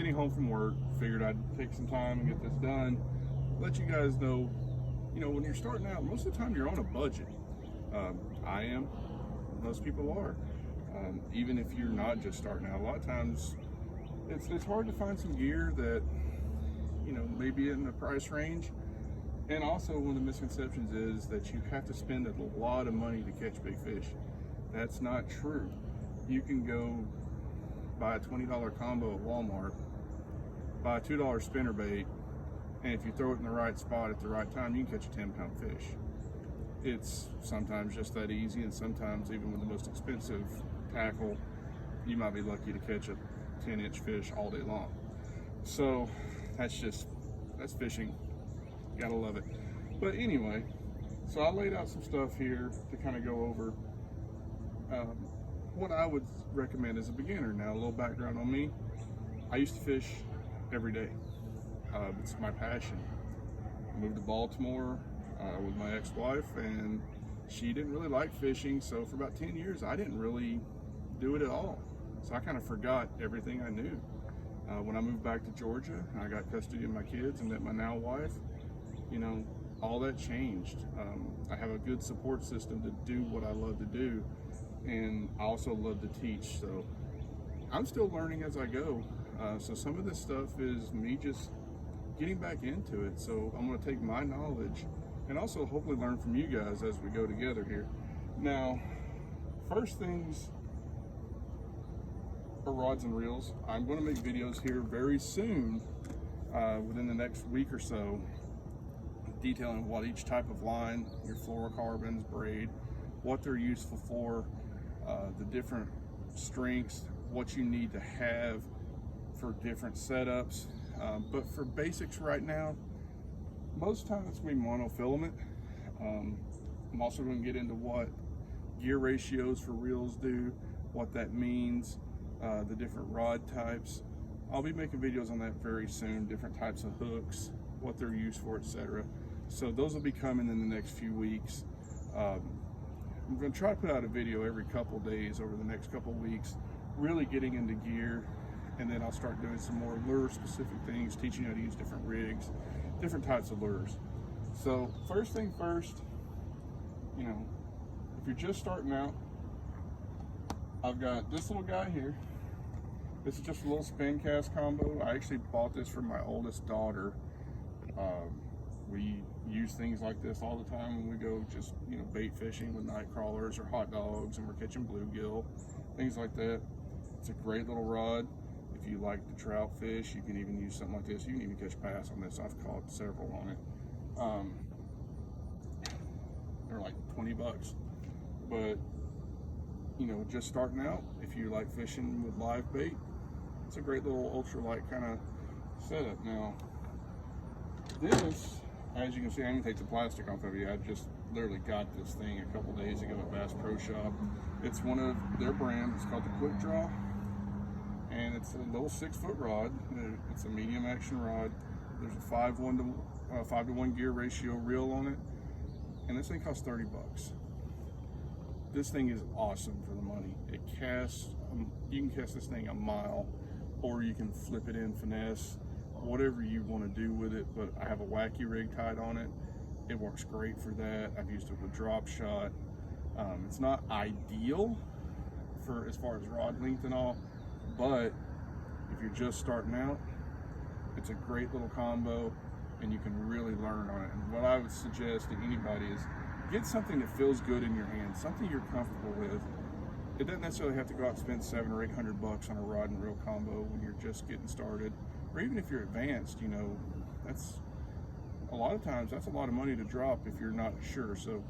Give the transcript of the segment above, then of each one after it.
getting home from work, figured I'd take some time and get this done. Let you guys know, when you're starting out, most of the time you're on a budget. I am. Most people are. Even if you're not just starting out, a lot of times it's hard to find some gear that, maybe in the price range. And also one of the misconceptions is that you have to spend a lot of money to catch big fish. That's not true. You can go buy a $20 combo at Walmart, buy a $2 spinnerbait, and if you throw it in the right spot at the right time, you can catch a 10-pound fish. It's sometimes just that easy, and sometimes even with the most expensive tackle, you might be lucky to catch a 10-inch fish all day long. So that's fishing. Gotta love it. But anyway, so I laid out some stuff here to kind of go over what I would recommend as a beginner. Now, a little background on me. I used to fish every day. It's my passion. I moved to Baltimore with my ex-wife, and she didn't really like fishing, so for about 10 years I didn't really do it at all. So I kind of forgot everything I knew. When I moved back to Georgia, I got custody of my kids and met my now wife, all that changed. I have a good support system to do what I love to do, and I also love to teach, so I'm still learning as I go. So some of this stuff is me just getting back into it. So I'm going to take my knowledge and also hopefully learn from you guys as we go together here. Now, first things are rods and reels. I'm going to make videos here very soon, within the next week or so, detailing what each type of line, your fluorocarbons, braid, what they're useful for, the different strengths, what you need to have for different setups. But for basics right now, most times it's going to be monofilament. I'm also going to get into what gear ratios for reels do, what that means, the different rod types. I'll be making videos on that very soon, different types of hooks, what they're used for, etc. So those will be coming in the next few weeks. I'm going to try to put out a video every couple days over the next couple weeks, really getting into gear, and then I'll start doing some more lure specific things, teaching you how to use different rigs, different types of lures. So first thing first, if you're just starting out, I've got this little guy here. This is just a little spin cast combo. I actually bought this for my oldest daughter. We use things like this all the time when we go just bait fishing with night crawlers or hot dogs, and we're catching bluegill, things like that. It's a great little rod. If you like to trout fish, you can even use something like this. You can even catch bass on this. I've caught several on it. They're like 20 bucks. But, just starting out, if you like fishing with live bait, it's a great little ultralight kind of setup. Now, this, as you can see, I'm going to take the plastic off of you. I just literally got this thing a couple days ago at Bass Pro Shop. It's one of their brands. It's called the Quick Draw. And it's a little 6-foot rod. It's a medium action rod. There's a 5-to-1 gear ratio reel on it, and this thing costs 30 bucks. This thing is awesome for the money. It casts. You can cast this thing a mile, or you can flip it in finesse, whatever you want to do with it. But I have a wacky rig tied on it. It works great for that. I've used it with a drop shot. It's not ideal for as far as rod length and all, but if you're just starting out, it's a great little combo, and you can really learn on it. And what I would suggest to anybody is get something that feels good in your hands, something you're comfortable with. It doesn't necessarily have to go out and spend $700 or $800 on a rod and reel combo when you're just getting started, or even if you're advanced. That's a lot of times that's a lot of money to drop if you're not sure. So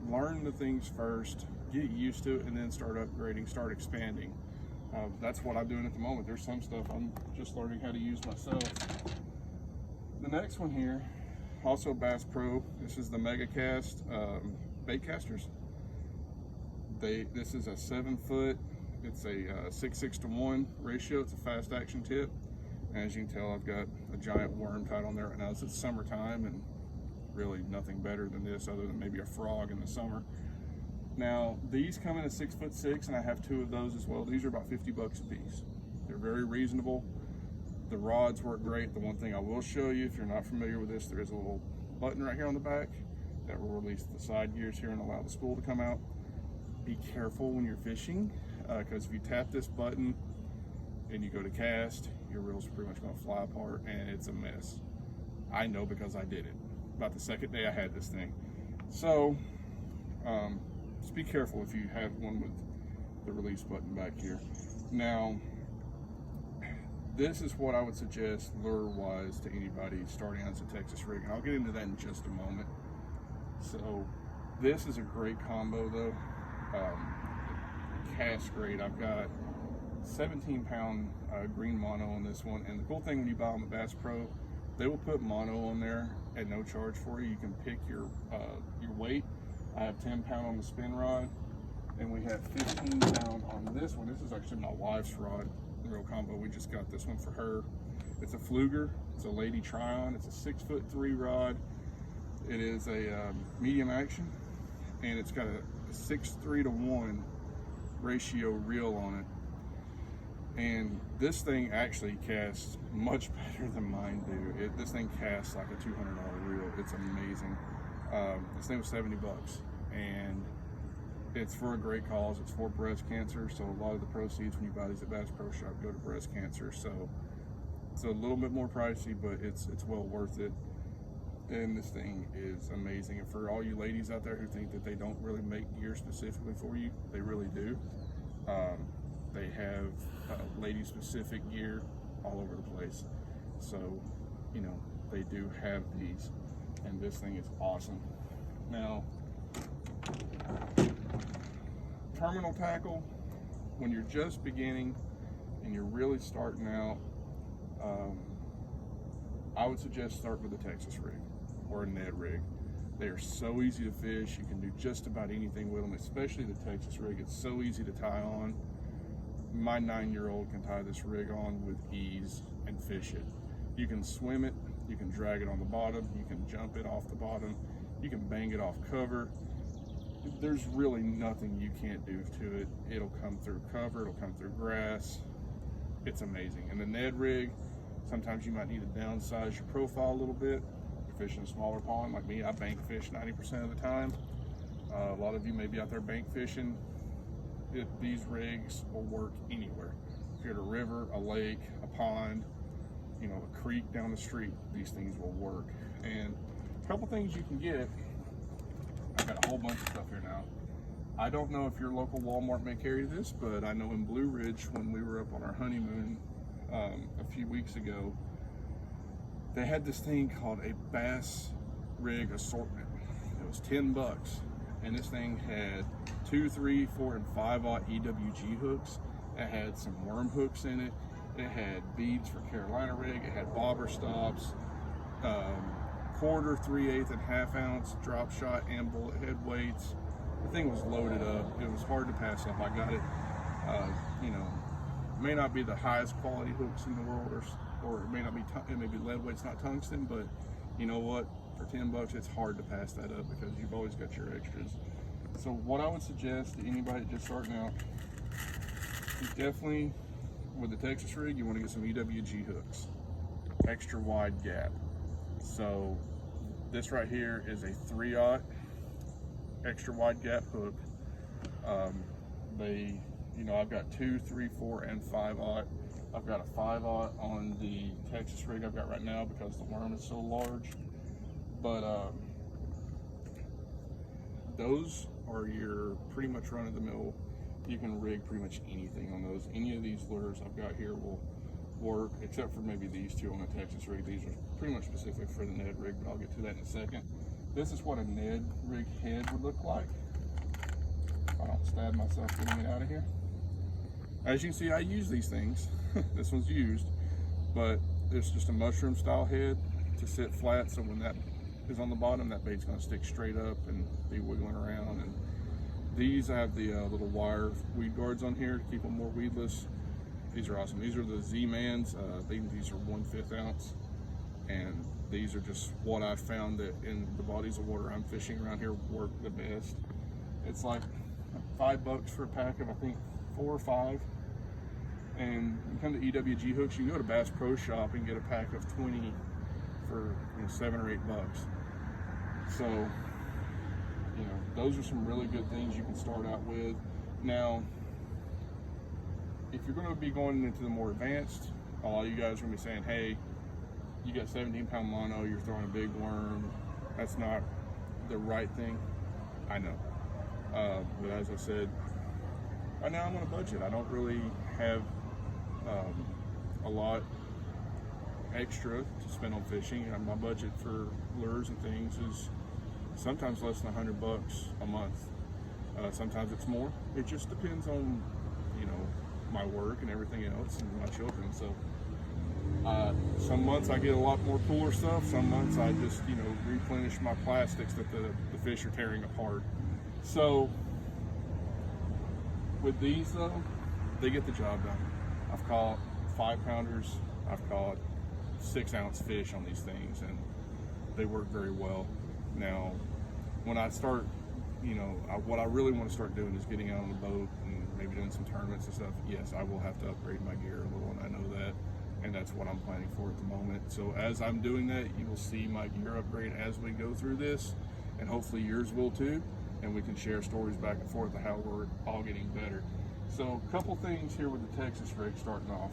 learn the things first, get used to it, and then start upgrading, start expanding. That's what I'm doing at the moment. There's some stuff I'm just learning how to use myself. The next one here, also Bass Pro. This is the MegaCast bait casters. This is a 7-foot. It's a 6:6 to 1 ratio. It's a fast action tip. As you can tell, I've got a giant worm tied on there right now. It's summertime, and really nothing better than this other than maybe a frog in the summer. Now, these come in a 6'6", and I have 2 of those as well. These are about 50 bucks a piece. They're very reasonable. The rods work great. The one thing I will show you, if you're not familiar with this, there is a little button right here on the back that will release the side gears here and allow the spool to come out. Be careful when you're fishing, because if you tap this button and you go to cast, your reel's pretty much going to fly apart and it's a mess. I know because I did it about the second day I had this thing. So just be careful if you have one with the release button back here. Now, this is what I would suggest lure-wise to anybody starting out as a Texas rig, and I'll get into that in just a moment. So this is a great combo though. Cast great. I've got 17-pound green mono on this one, and the cool thing when you buy them at Bass Pro, they will put mono on there at no charge for you. You can pick your weight. I have 10-pound on the spin rod, and we have 15-pound on this one. This is actually my wife's rod, real combo. We just got this one for her. It's a Pflueger. It's a Lady Tryon. It's a 6'3" rod. It is a medium action, and it's got a 6:3-to-1 ratio reel on it. And this thing actually casts much better than mine do. This thing casts like a $200 reel. It's amazing. This thing was $70, and it's for a great cause. It's for breast cancer, so a lot of the proceeds when you buy these at Bass Pro Shop go to breast cancer. So it's a little bit more pricey, but it's well worth it. And this thing is amazing. And for all you ladies out there who think that they don't really make gear specifically for you, they really do. They have lady specific gear all over the place. So, you know, they do have these, and this thing is awesome. Now, terminal tackle, when you're just beginning and you're really starting out, I would suggest start with a Texas rig or a Ned rig. They are so easy to fish. You can do just about anything with them, especially the Texas rig. It's so easy to tie on. My 9-year-old can tie this rig on with ease and fish it. You can swim it, you can drag it on the bottom, you can jump it off the bottom, you can bang it off cover. There's really nothing you can't do to it. It'll come through cover, it'll come through grass. It's amazing. And the Ned rig, sometimes you might need to downsize your profile a little bit. If you're fishing a smaller pond like me, I bank fish 90% of the time. A lot of you may be out there bank fishing. These rigs will work anywhere. If you're at a river, a lake, a pond, you know, a creek down the street, these things will work. And a couple things you can get. I've got a whole bunch of stuff here now. I don't know if your local Walmart may carry this, but I know in Blue Ridge, when we were up on our honeymoon a few weeks ago, they had this thing called a bass rig assortment. It was $10, and this thing had 2, 3, 4, and 5/0 EWG hooks. It had some worm hooks in it. It had beads for Carolina rig. It had bobber stops, quarter, 3/8, and ½ ounce drop shot and bullet head weights. The thing was loaded up. It was hard to pass up. I got it. You know, may not be the highest quality hooks in the world, or it may not be. It may be lead weights, not tungsten. But you know what? For $10, it's hard to pass that up because you've always got your extras. So what I would suggest to anybody just starting out, is definitely with the Texas rig, you want to get some EWG hooks, extra wide gap. So this right here is a 3/0 extra wide gap hook. I've got 2, 3, 4, and 5/0. I've got a 5/0 on the Texas rig I've got right now because the worm is so large. But those are your pretty much run-of-the-mill. You can rig pretty much anything on those. Any of these lures I've got here will work, except for maybe these two on the Texas rig. These are pretty much specific for the Ned rig, but I'll get to that in a second. This is what a Ned rig head would look like. I don't stab myself getting it out of here. As you can see, I use these things. This one's used, but it's just a mushroom style head to sit flat, so when that is on the bottom, that bait's going to stick straight up and be wiggling around. And these, I have the little wire weed guards on here to keep them more weedless. These are awesome. These are the Z-Mans. These are 1/5 ounce, and these are just what I found that in the bodies of water I'm fishing around here work the best. It's like $5 for a pack of, I think, 4 or 5, And you come to EWG hooks, you can go to Bass Pro Shop and get a pack of 20 for $7 or $8. So, those are some really good things you can start out with. Now, if you're going to be going into the more advanced, a lot of you guys are going to be saying, hey, you got 17-pound mono, you're throwing a big worm. That's not the right thing. I know. But as I said, right now I'm on a budget. I don't really have a lot extra to spend on fishing. My budget for lures and things is sometimes less than $100 a month. Sometimes it's more. It just depends on, my work and everything else and my children. So some months I get a lot more cooler stuff. Some months I just, replenish my plastics that the fish are tearing apart. So with these though, they get the job done. I've caught 5-pounders. I've caught 6-ounce fish on these things, and they work very well. Now, when I start, what I really want to start doing is getting out on the boat and maybe doing some tournaments and stuff. Yes, I will have to upgrade my gear a little, and I know that, and that's what I'm planning for at the moment. So as I'm doing that, you will see my gear upgrade as we go through this, and hopefully yours will too, and we can share stories back and forth of how we're all getting better. So a couple things here with the Texas rig starting off.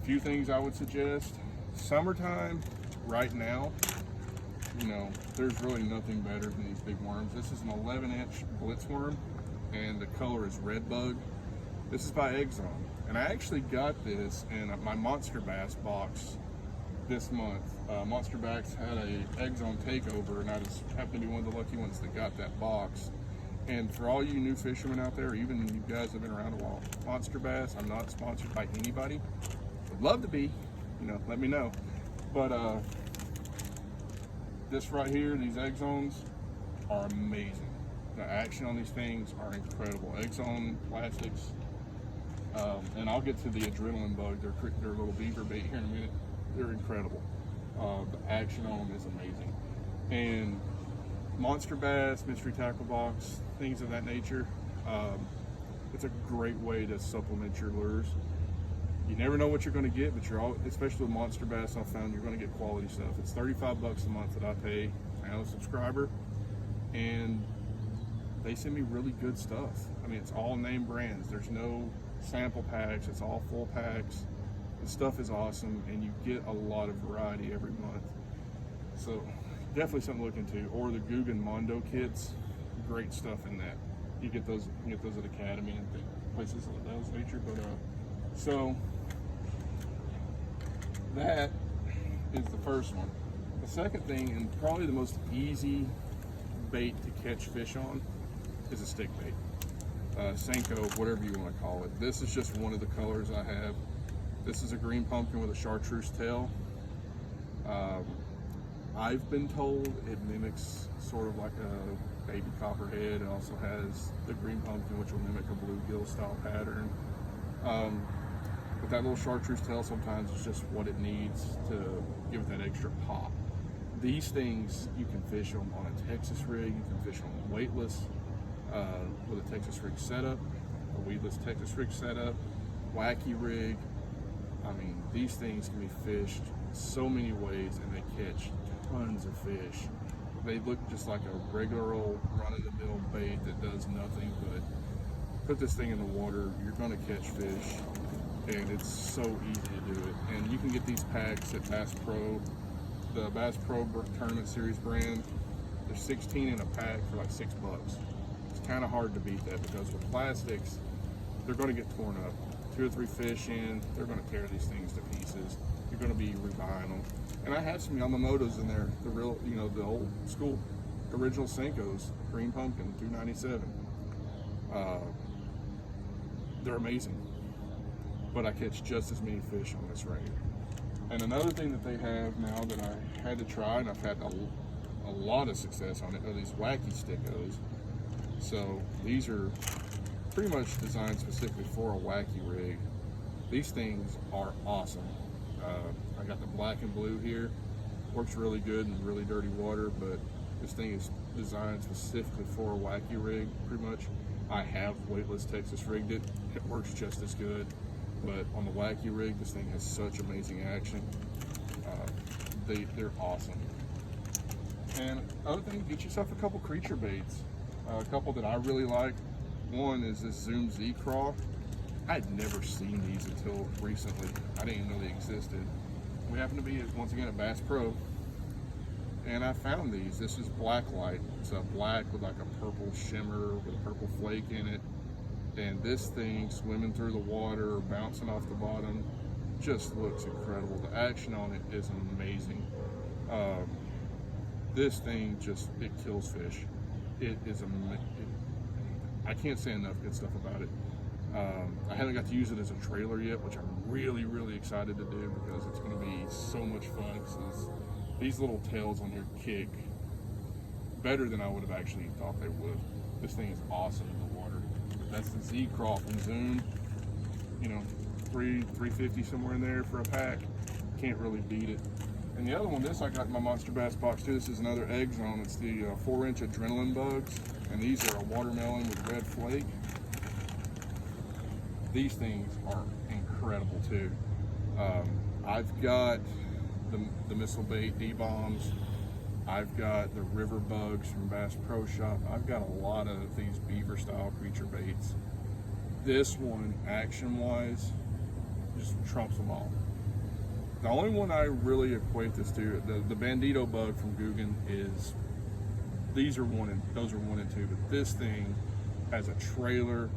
A few things I would suggest. Summertime, right now, there's really nothing better than these big worms. This is an 11-inch blitz worm, and the color is red bug. This is by Exxon, and I actually got this in my Monster Bass box this month. Monster Bass had a Exxon takeover, and I just happened to be one of the lucky ones that got that box. And for all you new fishermen out there, even you guys have been around a while, Monster Bass, I'm not sponsored by anybody. Would love to be, let me know. But this right here, these Exxons are amazing. The action on these things are incredible. Exxon plastics, and I'll get to the adrenaline bug, their little beaver bait here in a minute. They're incredible. The action on them is amazing. And Monster Bass, Mystery Tackle Box, things of that nature, it's a great way to supplement your lures. You never know what you're going to get, but especially with Monster Bass, I've found you're going to get quality stuff. It's $35 a month that I pay. I'm a subscriber, and they send me really good stuff. I mean, it's all name brands. There's no sample packs. It's all full packs. The stuff is awesome, and you get a lot of variety every month. So definitely something to look into. Or the Guggen Mondo kits, great stuff in that. You get those at Academy and places of those nature. But so that is the first one. The second thing, and probably the most easy bait to catch fish on, is a stick bait. Senko, whatever you want to call it. This is just one of the colors I have. This is a green pumpkin with a chartreuse tail. I've been told it mimics sort of like a baby copperhead. It also has the green pumpkin, which will mimic a bluegill style pattern. But that little chartreuse tail sometimes is just what it needs to give it that extra pop. These things, you can fish them on a Texas rig, you can fish them weightless with a Texas rig setup, a weedless Texas rig setup, wacky rig. I mean, these things can be fished so many ways, and they catch tons of fish. They look just like a regular old run-of-the-mill bait that does nothing but put this thing in the water. You're going to catch fish, and it's so easy to do it. And you can get these packs at Bass Pro, the Bass Pro Tournament Series brand. There's 16 in a pack for like $6. It's kind of hard to beat that, because with plastics, they're going to get torn up. 2 or 3 fish in, they're going to tear these things to pieces. You're going to be rebuying them. And I have some Yamamotos in there, the real, the old school original Senkos, green pumpkin, $2.97. They're amazing, but I catch just as many fish on this right here. And another thing that they have now that I had to try, and I've had a lot of success on it, are these wacky stickos. So these are pretty much designed specifically for a wacky rig. These things are awesome. I got the black and blue here. Works really good in really dirty water, but this thing is designed specifically for a wacky rig, pretty much. I have weightless Texas rigged it. It works just as good, but on the wacky rig, this thing has such amazing action. They're awesome. And other thing, get yourself a couple creature baits. A couple that I really like. One is this Zoom Z Craw. I had never seen these until recently. I didn't even know they existed. We happen to be, once again, at Bass Pro, and I found these. This is Blacklight. It's a black with like a purple shimmer with a purple flake in it. And this thing swimming through the water, bouncing off the bottom, just looks incredible. The action on it is amazing. This thing just, it kills fish. It is I can't say enough good stuff about it. I haven't got to use it as a trailer yet, which I'm really, really excited to do because it's going to be so much fun. These little tails on here kick better than I would have actually thought they would. This thing is awesome in the water. That's the Z Craw from Zoom. You know, $350 somewhere in there for a pack. Can't really beat it. And the other one, this I got in my Monster Bass box too. This is another Egg Zone. It's the 4-inch Adrenaline Bugs, and these are a watermelon with red flake. These things are incredible too. I've got the Missile Bait D-Bombs. I've got the River Bugs from Bass Pro Shop. I've got a lot of these beaver style creature baits. This one, action-wise, just trumps them all. The only one I really equate this to, the Bandito Bug from Googan, is those are 1 and 2, but this thing has a trailer.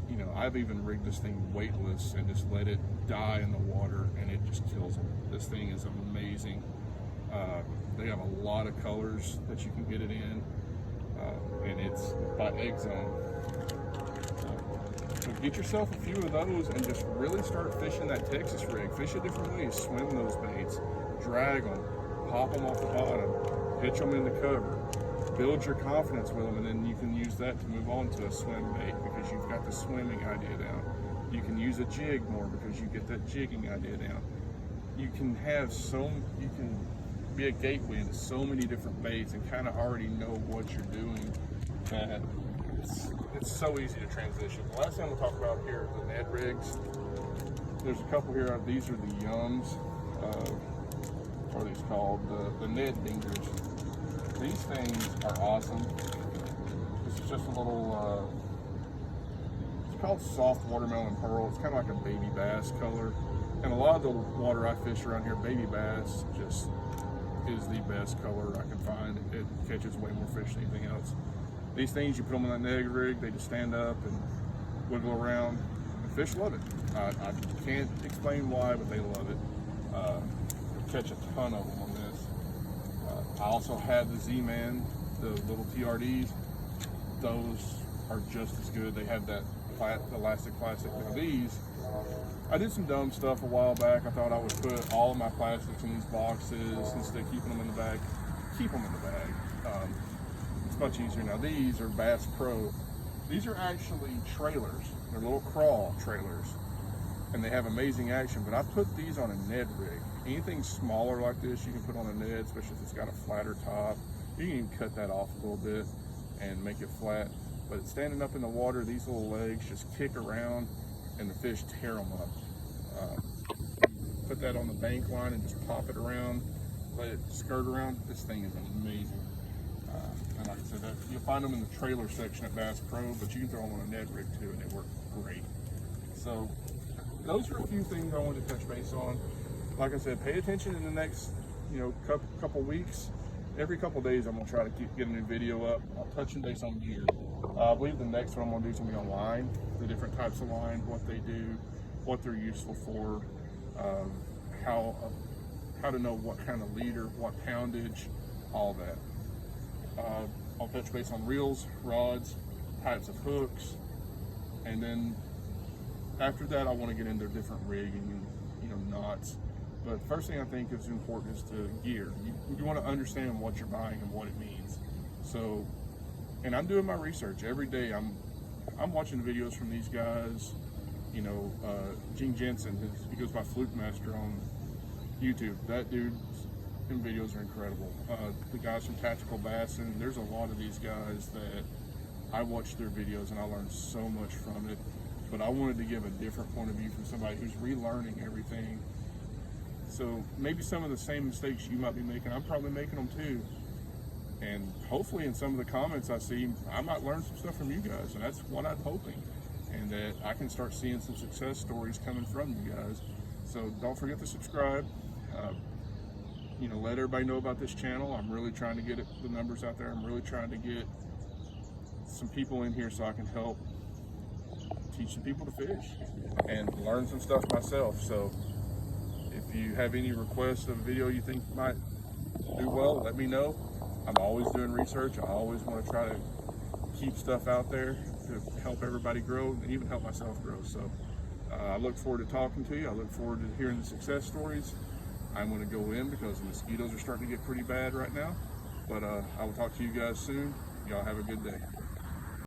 You know, I've even rigged this thing weightless and just let it die in the water, and it just kills them. This thing is amazing. They have a lot of colors that you can get it in, and it's by Egg Zone. So get yourself a few of those and just really start fishing that Texas rig. Fish it different ways. Swim those baits, drag them, pop them off the bottom, pitch them in the cover. Build your confidence with them, and then you can use that to move on to a swim bait because you've got the swimming idea down. You can use a jig more because you get that jigging idea down. You can be a gateway into so many different baits and kind of already know what you're doing. That it's so easy to transition. The last thing I'm going to talk about here are the Ned rigs. There's a couple here. These are the Yums. What are these called? The Ned Dingers. These things are awesome. This is just a little, it's called Soft Watermelon Pearl. It's kind of like a baby bass color. And a lot of the water I fish around here, baby bass just is the best color I can find. It catches way more fish than anything else. These things, you put them on that Ned rig, they just stand up and wiggle around. The fish love it. I can't explain why, but they love it. Catch a ton of them on this. I also have the Z-Man, the little TRDs. Those are just as good. They have that elastic plastic. Now these, I did some dumb stuff a while back. I thought I would put all of my plastics in these boxes instead of keeping them in the bag. Keep them in the bag. It's much easier now. These are Bass Pro. These are actually trailers. They're little crawl trailers, and they have amazing action. But I put these on a Ned rig. Anything smaller like this, you can put on a Ned, especially if it's got a flatter top. You can even cut that off a little bit and make it flat. But it's standing up in the water, these little legs just kick around, and the fish tear them up. Put that on the bank line and just pop it around, let it skirt around. This thing is amazing. And like I said, you'll find them in the trailer section at Bass Pro, but you can throw them on a Ned rig too, and they work great. So those are a few things I wanted to touch base on. Like I said, pay attention in the next, couple weeks. Every couple days, I'm gonna try to get a new video up. I'll touch base on gear. I believe the next one I'm gonna do is gonna be on line, the different types of line, what they do, what they're useful for, how to know what kind of leader, what poundage, all that. I'll touch base on reels, rods, types of hooks, and then after that, I want to get into different rigging and knots. But the first thing I think is important is to gear. You want to understand what you're buying and what it means. So, and I'm doing my research every day. I'm watching videos from these guys. Gene Jensen, he goes by Fluke Master on YouTube. That dude's videos are incredible. The guys from Tactical Bassin, there's a lot of these guys that I watched their videos and I learned so much from it, but I wanted to give a different point of view from somebody who's relearning everything. So maybe some of the same mistakes you might be making, I'm probably making them too. And hopefully in some of the comments I see, I might learn some stuff from you guys, and that's what I'm hoping. And that I can start seeing some success stories coming from you guys. So don't forget to subscribe. You know, let everybody know about this channel. I'm really trying to get the numbers out there. I'm really trying to get some people in here so I can help teach some people to fish and learn some stuff myself. So if you have any requests of a video you think might do well, let me know. I'm always doing research. I always want to try to keep stuff out there to help everybody grow and even help myself grow. So I look forward to talking to you. I look forward to hearing the success stories. I'm going to go in because the mosquitoes are starting to get pretty bad right now. But I will talk to you guys soon. Y'all have a good day.